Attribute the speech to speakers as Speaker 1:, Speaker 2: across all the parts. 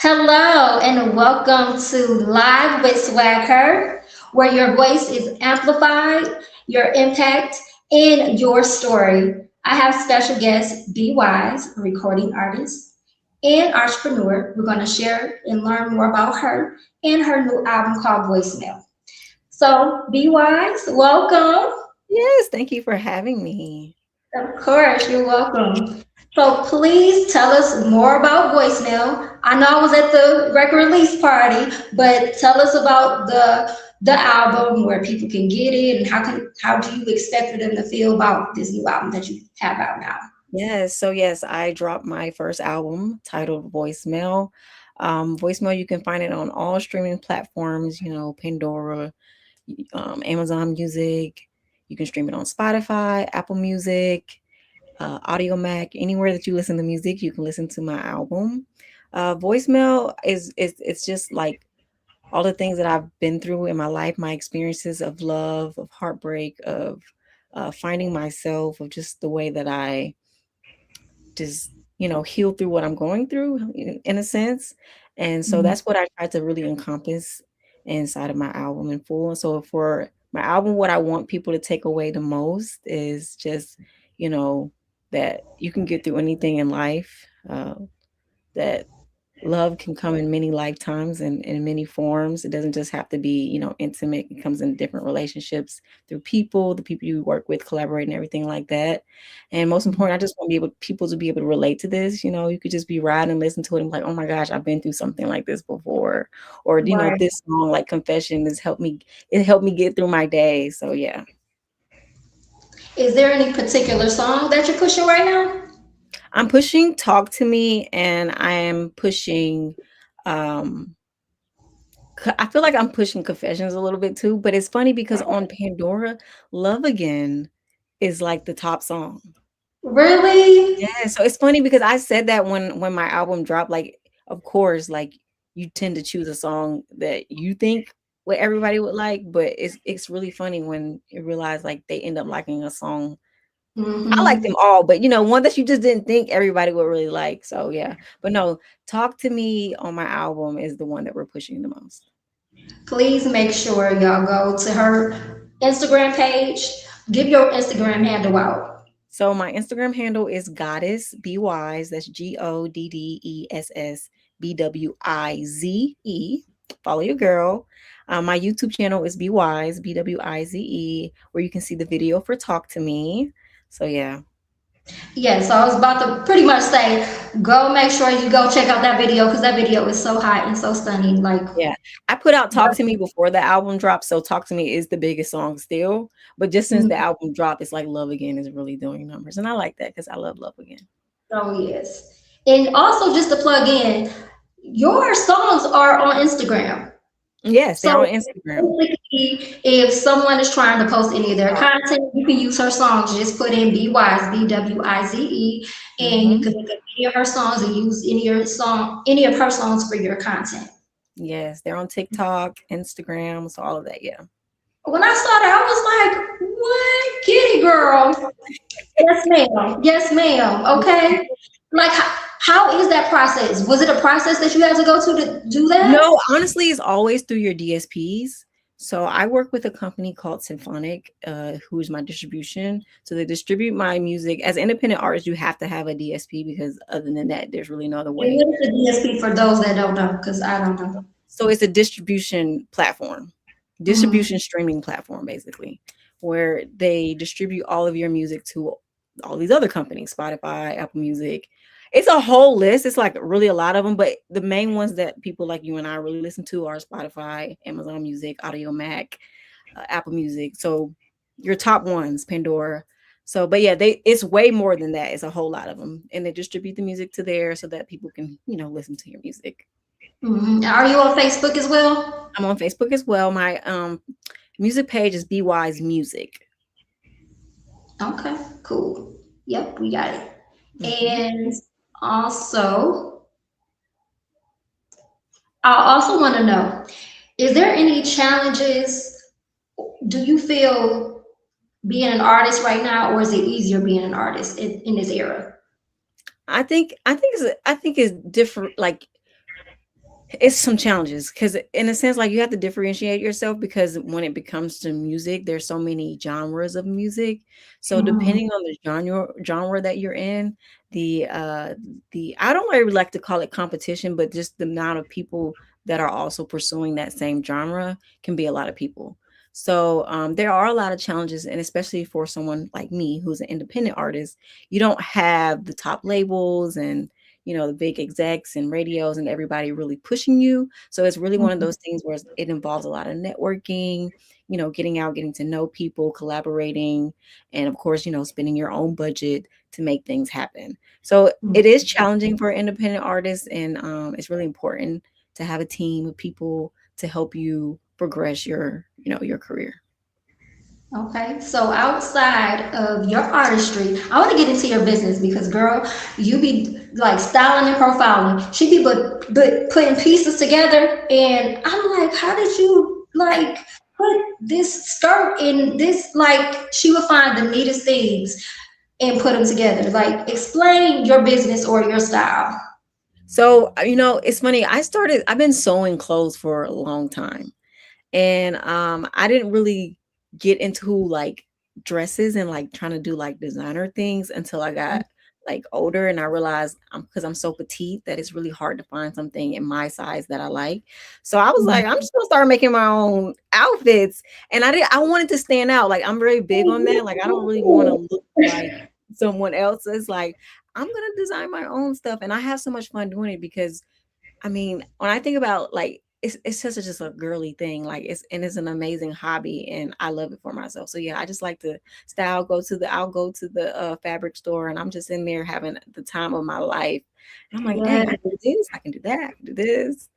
Speaker 1: Hello and welcome to Live with SwagHer, where your voice is amplified, your impact, and your story. I have special guest Bwize, a recording artist and entrepreneur. We're going to share and learn more about her and her new album called Voicemail. So, Bwize, welcome.
Speaker 2: Yes, thank you for having me.
Speaker 1: Of course, you're welcome. So please tell us more about Voicemail. I know I was at the record release party, but tell us about the album, where people can get it, and how do you expect for them to feel about this new album that you have out now?
Speaker 2: Yes, I dropped my first album titled Voicemail. Voicemail, you can find it on all streaming platforms, Pandora, Amazon Music. You can stream it on Spotify, Apple Music, Audio Mac, anywhere that you listen to music, you can listen to my album. Voicemail is it's just like all the things that I've been through in my life, my experiences of love, of heartbreak, of finding myself, of just the way that I just heal through what I'm going through in a sense. And so
Speaker 1: Mhm.
Speaker 2: that's what I try to really encompass inside of my album in full. And so for my album, what I want people to take away the most is just, you know, that you can get through anything in life. That love can come in many lifetimes and in many forms. It doesn't just have to be, intimate. It comes in different relationships through people, the people you work with, collaborate and everything like that. And most important, I just want people to be able to relate to this. You could just be riding and listen to it and be like, oh my gosh, I've been through something like this before. Or,
Speaker 1: Right.
Speaker 2: this song like Confession it helped me get through my day. So yeah.
Speaker 1: Is there any particular song that you're pushing right now?
Speaker 2: I'm pushing Talk to Me and I am pushing um I feel like I'm pushing Confessions a little bit too, but it's funny because on Pandora, Love Again is like the top song.
Speaker 1: Really?
Speaker 2: Yeah, so it's funny because I said that when my album dropped, like, of course, like you tend to choose a song that you think what everybody would like, but it's really funny when you realize like they end up liking a song. I like
Speaker 1: Hmm.
Speaker 2: them all, but one that you just didn't think everybody would really like. So yeah. But no, Talk to Me on my album is the one that we're pushing the most.
Speaker 1: Please make sure y'all go to her Instagram page. Give your Instagram handle out.
Speaker 2: So my Instagram handle is Goddess Bwize. That's GODDESS BWIZE. Follow your girl. My YouTube channel is Bwize BWIZE, where you can see the video for Talk to Me. So yeah.
Speaker 1: Yeah, so I was about to pretty much say, go make sure you go check out that video because that video is so hot and so stunning. Like,
Speaker 2: Yeah. I put out Talk to Me before the album dropped, so Talk to Me is the biggest song still. But just since the album dropped, it's like Love Again is really doing numbers. And I like that because I love Love Again.
Speaker 1: oh yes. And also just to plug in, your songs are on Instagram.
Speaker 2: Yes, they're on
Speaker 1: So
Speaker 2: Instagram.
Speaker 1: basically, if someone is trying to post any of their content, you can use her songs. Just put in Be Wise, BWIZE, and you
Speaker 2: Hmm.
Speaker 1: can look at any of her songs and use any of her songs for your content.
Speaker 2: Yes, they're on TikTok, Instagram, so all of that. Yeah.
Speaker 1: When I saw that, I was like, what? Kitty girl. Yes, ma'am. Yes, ma'am. Okay. Like, how is that process? Was it a process that you had to go to do that?
Speaker 2: No, honestly, it's always through your DSPs. So I work with a company called Symphonic, who's my distribution. So they distribute my music. As an independent artist, you have to have a DSP because other than that, there's really no other
Speaker 1: And
Speaker 2: way.
Speaker 1: what is the DSP for those that don't know? Because I don't know.
Speaker 2: So it's a distribution platform,
Speaker 1: Mhm.
Speaker 2: distribution streaming platform, basically, where they distribute all of your music to all these other companies, Spotify, Apple Music. It's a whole list. It's like really a lot of them, but the main ones that people like you and I really listen to are Spotify, Amazon Music, Audio Mac, Apple Music. So your top ones, Pandora. So, but yeah, it's way more than that. It's a whole lot of them, and they distribute the music to there so that people can listen to your music.
Speaker 1: Mhm. Are you on Facebook as well?
Speaker 2: I'm on Facebook as well. My music page is Bwize Music.
Speaker 1: Okay, cool. Yep, we got it.
Speaker 2: Hmm.
Speaker 1: And also, I also want to know, is there any challenges? Do you feel being an artist right now, or is it easier being an artist in this era?
Speaker 2: I think it's different. Like It's some challenges because, in a sense, like you have to differentiate yourself because when it becomes to music, there's so many genres of music. So
Speaker 1: Mhm.
Speaker 2: depending on the genre that you're in, the uh the I don't really like to call it competition, but just the amount of people that are also pursuing that same genre can be a lot of people. So there are a lot of challenges, and especially for someone like me who's an independent artist, you don't have the top labels and the big execs and radios and everybody really pushing you. So it's really one of
Speaker 1: Mhm.
Speaker 2: those things where it involves a lot of networking, getting out, getting to know people, collaborating, and of course, spending your own budget to make things happen. So it is challenging for independent artists, and it's really important to have a team of people to help you progress your career.
Speaker 1: Okay, so outside of your artistry, I want to get into your business because, girl, you be like styling and profiling. She be but putting pieces together, and I'm like, how did you like put this skirt in this? Like, she would find the neatest things and put them together. Like, explain your business or your style.
Speaker 2: So, it's funny. I've been sewing clothes for a long time. And I didn't really get into like dresses and like trying to do like designer things until I got like older, and I realized because I'm so petite that it's really hard to find something in my size that I like. So I was like, I'm just gonna start making my own outfits. And I wanted to stand out. Like I'm very big on that. Like I don't really want to look like someone else's. Like I'm gonna design my own stuff. And I have so much fun doing it because I mean, when I think about like it's such a just a girly thing, like it's an amazing hobby, and I love it for myself. So yeah, I just like to style. I'll go to the fabric store, and I'm just in there having the time of my life. And I'm like, dang, I can do this, I can do that, I can do this.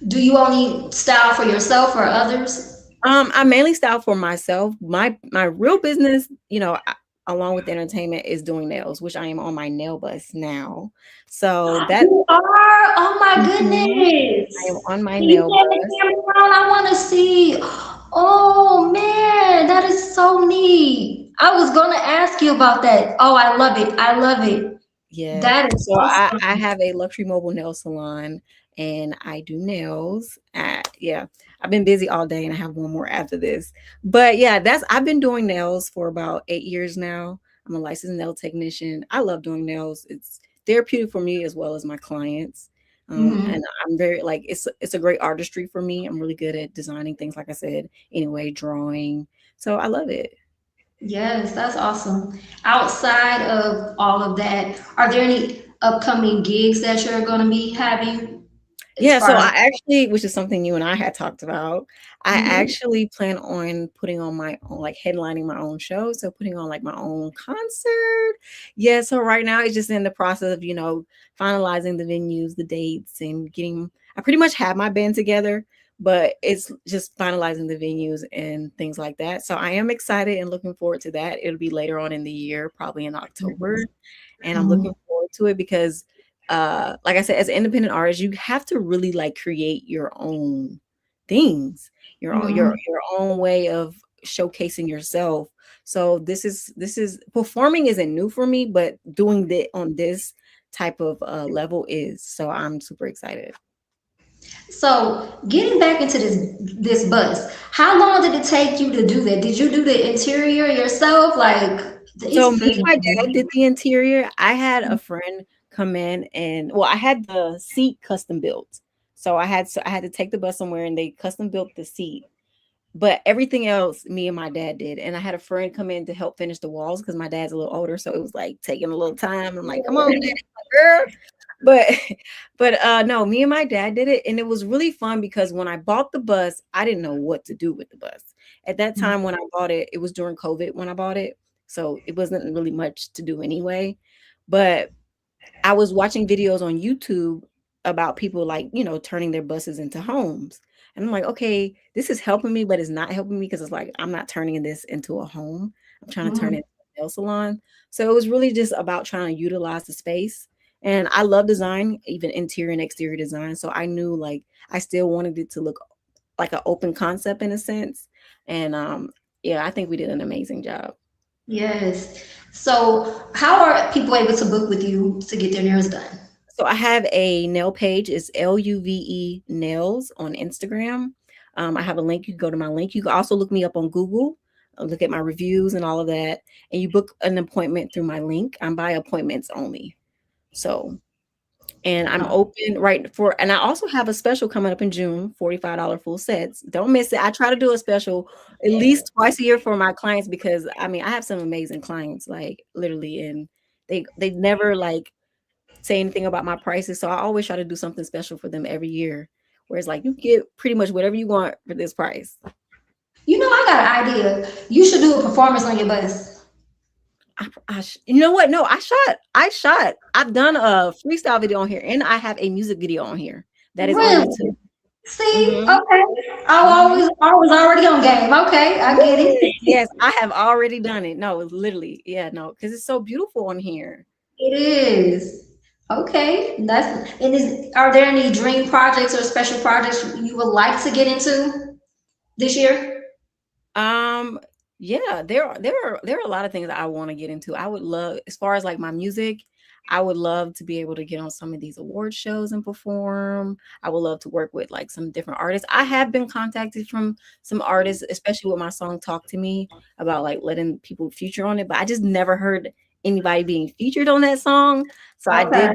Speaker 1: Do you only style for yourself or others?
Speaker 2: I mainly style for myself. My real business, along with entertainment, is doing nails, which I am on my nail bus now. So that
Speaker 1: You are? Oh my
Speaker 2: Mhm. I am
Speaker 1: goodness.
Speaker 2: on my
Speaker 1: Can you
Speaker 2: nail
Speaker 1: turn the
Speaker 2: bus.
Speaker 1: camera around? I want to see. Oh man, that is so neat. I was gonna ask you about that. Oh, I love it. I love it.
Speaker 2: Yeah.
Speaker 1: That is
Speaker 2: So I
Speaker 1: awesome.
Speaker 2: have a luxury mobile nail salon and I do nails. Yeah. I've been busy all day and I have one more after this. But yeah, I've been doing nails for about 8 years now. I'm a licensed nail technician. I love doing nails. It's therapeutic for me as well as my clients.
Speaker 1: Mhm.
Speaker 2: And I'm very like it's a great artistry for me. I'm really good at designing things, like I said, anyway, drawing. So I love it.
Speaker 1: Yes, that's awesome. Outside of all of that, are there any upcoming gigs that you're going to be having as
Speaker 2: Yeah,
Speaker 1: far
Speaker 2: so I
Speaker 1: as?
Speaker 2: actually, which is something you and I had talked about, I
Speaker 1: Mhm.
Speaker 2: actually plan on putting on my own, like headlining my own show. So putting on like my own concert. Yeah, so right now it's just in the process of, finalizing the venues, the dates, and I pretty much have my band together, but it's just finalizing the venues and things like that. So I am excited and looking forward to that. It'll be later on in the year, probably in October, and I'm
Speaker 1: Mhm.
Speaker 2: looking forward to it because like I said, as an independent artist, you have to really like create your own things,
Speaker 1: Mhm.
Speaker 2: your own way of showcasing yourself. So this is performing isn't new for me, but doing it on this type of level is. So I'm super excited.
Speaker 1: So, getting back into this bus, how long did it take you to do that? Did you do the interior yourself? Like,
Speaker 2: So
Speaker 1: it's
Speaker 2: me and
Speaker 1: big.
Speaker 2: my dad did the interior. I had a friend come in and well, I had the seat custom built. So I had to take the bus somewhere and they custom built the seat. But everything else, me and my dad did. And I had a friend come in to help finish the walls because my dad's a little older, so it was like taking a little time. I'm like, come on, daddy, girl. But no, me and my dad did it, and it was really fun because when I bought the bus, I didn't know what to do with the bus. At that time when I bought it, it was during COVID when I bought it. So it wasn't really much to do anyway. But I was watching videos on YouTube about people like, turning their buses into homes. And I'm like, okay, this is helping me, but it's not helping me because it's like I'm not turning this into a home. I'm trying to turn it
Speaker 1: Mhm.
Speaker 2: into a nail salon. So it was really just about trying to utilize the space. And I love design, even interior and exterior design. So I knew like I still wanted it to look like an open concept in a sense. And yeah, I think we did an amazing job.
Speaker 1: Yes. So, how are people able to book with you to get their nails done?
Speaker 2: So I have a nail page. It's LUVE Nails on Instagram. I have a link. You can go to my link. You can also look me up on Google, look at my reviews and all of that. And you book an appointment through my link. I'm by appointments only. So, and I'm open right for, and I also have a special coming up in June, $45 full sets. Don't miss it. I try to do a special at least twice a year for my clients because I mean, I have some amazing clients, like literally, and they never like say anything about my prices. So I always try to do something special for them every year. Whereas like you get pretty much whatever you want for this price.
Speaker 1: You know, I got an idea. You should do a performance on your bus.
Speaker 2: You know what? No, I shot. I've done a freestyle video on here, and I have a music video on here that is on
Speaker 1: Really?
Speaker 2: YouTube.
Speaker 1: See?
Speaker 2: Mm-hmm.
Speaker 1: Okay.
Speaker 2: Mm-hmm.
Speaker 1: I was already on game. Okay, I get it.
Speaker 2: Yes, I have already done it. No, it's literally, yeah, no, because it's so beautiful on here.
Speaker 1: It is. Okay. That's and is are there any dream projects or special projects you would like to get into this year?
Speaker 2: Um, yeah, there are a lot of things that I want to get into. I would love, as far as like my music, I would love to be able to get on some of these award shows and perform. I would love to work with like some different artists. I have been contacted from some artists, especially with my song Talk to Me, about like letting people feature on it, but I just never heard anybody being featured on that song. So I
Speaker 1: Okay.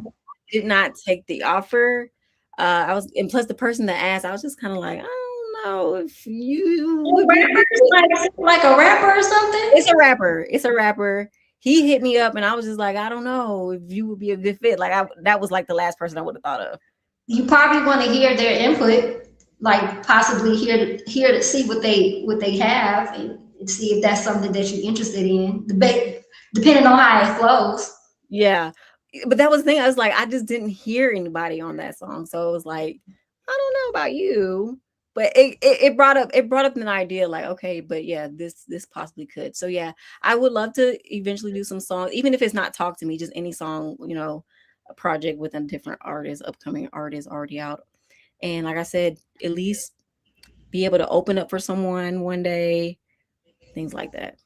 Speaker 2: did not take the offer. I was, and plus the person that asked, I was just kind of like, I don't know if you would be a good
Speaker 1: Rappers,
Speaker 2: fit.
Speaker 1: like a rapper or something?
Speaker 2: It's a rapper. It's a rapper. He hit me up and I was just like, I don't know if you would be a good fit. Like that was like the last person I would have thought of.
Speaker 1: You probably want to hear their input, like possibly hear to see what they have and see if that's something that you're interested in. Depending on how it flows.
Speaker 2: Yeah. But that was the thing. I was like, I just didn't hear anybody on that song. So it was like, I don't know about you. But it brought up an idea like, okay, but yeah, this possibly could. So yeah, I would love to eventually do some songs, even if it's not Talk to Me, just any song, a project with a different artist, upcoming artist already out. And like I said, at least be able to open up for someone one day, things like that.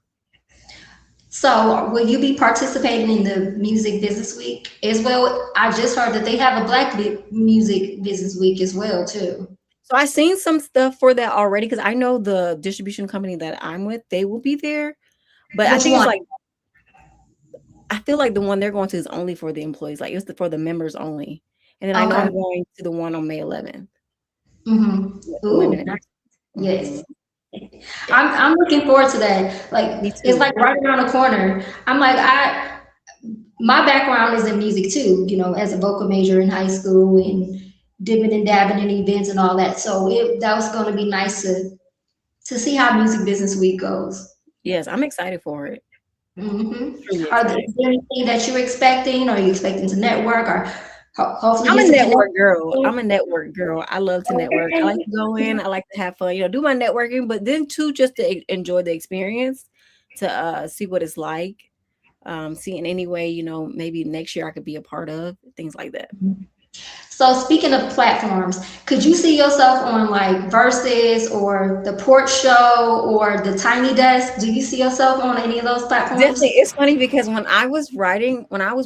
Speaker 1: So, will you be participating in the Music Business Week as well? I just heard that they have a Music Business Week as well too.
Speaker 2: So I seen some stuff for that already because I know the distribution company that I'm with, they will be there. But I
Speaker 1: Which
Speaker 2: think it's
Speaker 1: one?
Speaker 2: like I feel like the one they're going to is only for the employees, like it's for the members only. And then I know
Speaker 1: Okay.
Speaker 2: I'm going to the one on May 11th.
Speaker 1: Mm-hmm.
Speaker 2: Yeah, the
Speaker 1: Ooh,
Speaker 2: women.
Speaker 1: nice.
Speaker 2: Mm-hmm.
Speaker 1: Yes.
Speaker 2: Yes,
Speaker 1: I'm looking forward to that.
Speaker 2: me
Speaker 1: Like it's
Speaker 2: too.
Speaker 1: like right around the corner. I'm like my background is in music too, you know, as a vocal major in high school and dipping and dabbing in events and all that. So that was going to be nice to see how Music Business Week goes.
Speaker 2: Yes, I'm excited for it. Truly
Speaker 1: Are there,
Speaker 2: excited.
Speaker 1: is there anything that you're expecting? Are you expecting to network or hopefully
Speaker 2: I'm
Speaker 1: get
Speaker 2: a
Speaker 1: some
Speaker 2: network girl.
Speaker 1: connections?
Speaker 2: I'm a network girl. I love to network. I like
Speaker 1: Okay.
Speaker 2: to go in. I like to have fun. Do my networking, but then too, just to enjoy the experience, to see what it's like. See in any way, maybe next year I could be a part of things like that.
Speaker 1: So speaking of platforms, could you see yourself on like Versus or the Porch Show or the Tiny Desk? Do you see yourself on any of those
Speaker 2: Definitely,
Speaker 1: platforms?
Speaker 2: it's funny because when I was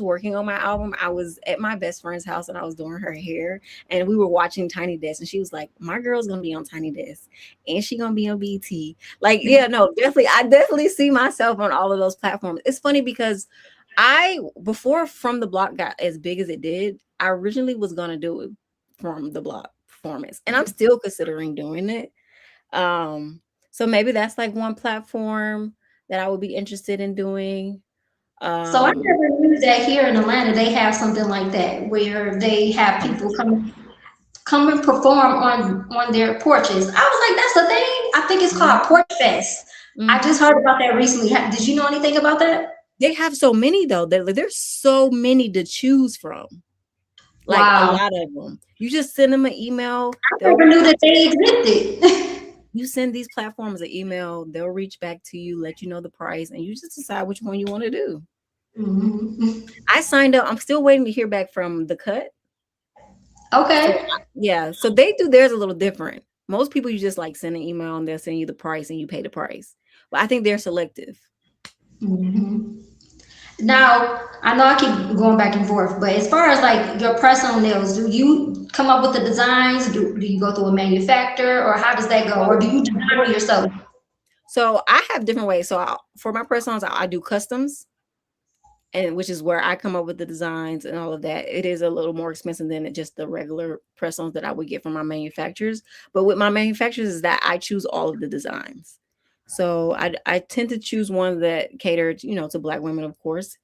Speaker 2: working on my album, I was at my best friend's house and I was doing her hair, and we were watching Tiny Desk, and she was like, "My girl's gonna be on Tiny Desk, and she gonna be on BT." Like, yeah, no, definitely, I definitely see myself on all of those platforms. It's funny because before From the Block got as big as it did, I originally was gonna do it from the Block performance, and I'm still considering doing it. Um, so maybe that's like one platform that I would be interested in doing.
Speaker 1: So I
Speaker 2: Um,
Speaker 1: never knew that here in Atlanta they have something like that where they have people come and perform on their porches. I was like, that's a thing. I think it's called
Speaker 2: mhm,
Speaker 1: Porch Fest. I
Speaker 2: mhm.
Speaker 1: just heard about that recently. Did you know anything about that?
Speaker 2: They have so many though. There's so many to choose from. Like a
Speaker 1: Wow.
Speaker 2: lot of them. You just send them an email.
Speaker 1: I
Speaker 2: They'll
Speaker 1: never
Speaker 2: reach
Speaker 1: knew
Speaker 2: out
Speaker 1: that
Speaker 2: to
Speaker 1: they
Speaker 2: you.
Speaker 1: existed.
Speaker 2: You send these platforms an email. They'll reach back to you, let you know the price, and you just decide which one you want to do.
Speaker 1: Mhm.
Speaker 2: I signed up. I'm still waiting to hear back from the cut. So
Speaker 1: Okay.
Speaker 2: yeah, so they do theirs a little different. Most people you just like send an email and they'll send you the price and you pay the price. But I think they're selective.
Speaker 1: Mhm. Now, I know I keep going back and forth, but as far as like your press on nails, do you come up with the designs? Do you go through a manufacturer or how does that go? Or do you design it yourself?
Speaker 2: So I have different ways. So for my press-ons, I do customs, and which is where I come up with the designs and all of that. It is a little more expensive than just the regular press-ons that I would get from my manufacturers. But with my manufacturers is that I choose all of the designs. So I tend to choose ones that cater, to Black women, of course.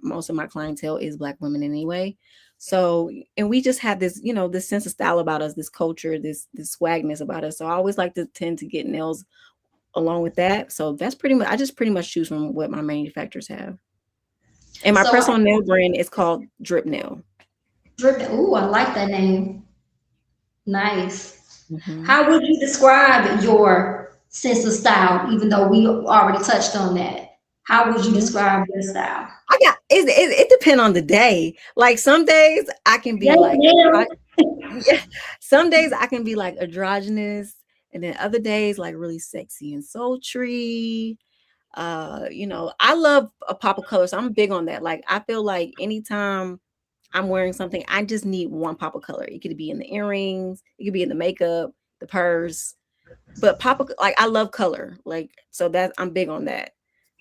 Speaker 2: Most of my clientele is Black women anyway. So, and we just have this, this sense of style about us, this culture, this swagness about us. So I always like to tend to get nails along with that. So that's pretty much, I just pretty much choose from what my manufacturers have. And my
Speaker 1: So,
Speaker 2: press-on nail brand is called Drip Nail.
Speaker 1: Drip, ooh, I like that name. Nice.
Speaker 2: Mhm.
Speaker 1: How would you describe your sense of style, even though we already touched on that? How would you
Speaker 2: Mhm.
Speaker 1: describe your style?
Speaker 2: I got it depends on the day. Like some days I can be
Speaker 1: Yes,
Speaker 2: like
Speaker 1: ma'am.
Speaker 2: yeah, some days I can be like androgynous, and then other days like really sexy and sultry. I love a pop of color, so I'm big on that. Like I feel like anytime I'm wearing something, I just need one pop of color. It could be in the earrings, it could be in the makeup, the purse, but pop of, like I love color, like so that I'm big on that.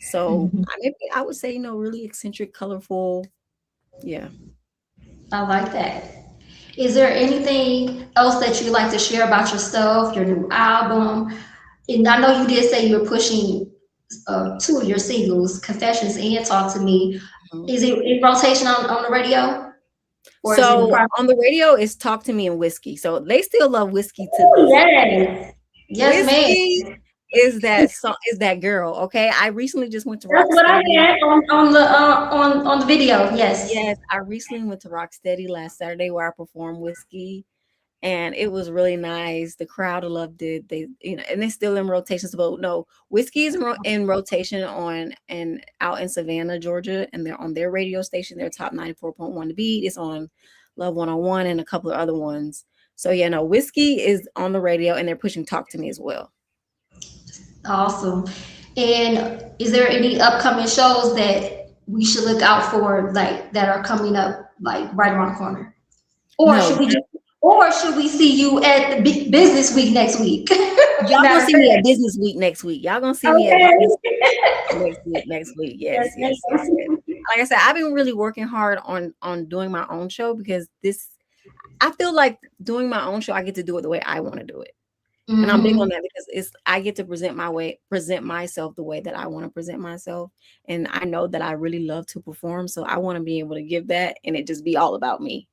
Speaker 2: So
Speaker 1: Mhm.
Speaker 2: I would say really eccentric, colorful. Yeah.
Speaker 1: I like that. Is there anything else that you'd like to share about yourself, your new album? And I know you did say you're pushing two of your singles, Confessions and Talk to Me.
Speaker 2: Mhm.
Speaker 1: Is it in rotation on the radio or is it in
Speaker 2: So
Speaker 1: private?
Speaker 2: on the radio, it's Talk to Me and Whiskey. So they still love Whiskey to
Speaker 1: Oh,
Speaker 2: this
Speaker 1: yes. Yes, ma'am.
Speaker 2: Whiskey is that song, is that girl. Okay. I recently just went to
Speaker 1: That's what I
Speaker 2: Rocksteady.
Speaker 1: had on the video. Yes.
Speaker 2: Yes, I recently went to Rocksteady last Saturday where I performed Whiskey, and it was really nice. The crowd loved it. They, and it's still in rotation. So no, Whiskey is in rotation on and out in Savannah, Georgia, and they're on their radio station. Their top 94.1 The Beat. It's on Love 101 and a couple of other ones. So yeah, no, Whiskey is on the radio, and they're pushing Talk to Me as well.
Speaker 1: Awesome. And is there any upcoming shows that we should look out for, like that are coming up, like right around the corner? Or
Speaker 2: No,
Speaker 1: should we just, or should we see you at the business week next week?
Speaker 2: y'all gonna
Speaker 1: Matter of
Speaker 2: see me at
Speaker 1: fact.
Speaker 2: Business Week next week. Y'all gonna see me at Business
Speaker 1: Okay.
Speaker 2: next week. Next week,
Speaker 1: Yes,
Speaker 2: yes, yes, yes, yes.
Speaker 1: ma'am.
Speaker 2: Like I said, I've been really working hard on doing my own show because I feel like doing my own show, I get to do it the way I want to do it. And I'm big on
Speaker 1: Hmm.
Speaker 2: that because I get to present myself the way that I want to present myself. And I know that I really love to perform. So I want to be able to give that and it just be all about me.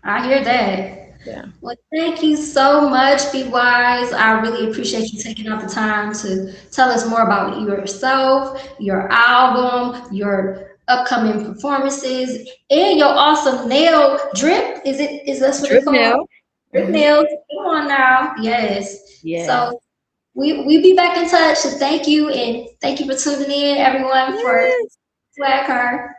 Speaker 1: I hear that.
Speaker 2: Yeah.
Speaker 1: Well, thank you so much, Be Wise. I really appreciate you taking out the time to tell us more about yourself, your album, your upcoming performances, and your awesome nail drip. Is that's what
Speaker 2: Drip
Speaker 1: it's called?
Speaker 2: nail.
Speaker 1: Drip
Speaker 2: Hmm.
Speaker 1: nails. Come on now. Yes.
Speaker 2: Yes.
Speaker 1: So we be back in touch. So thank you and thank you for tuning in, everyone, for
Speaker 2: Yes.
Speaker 1: SwagHer.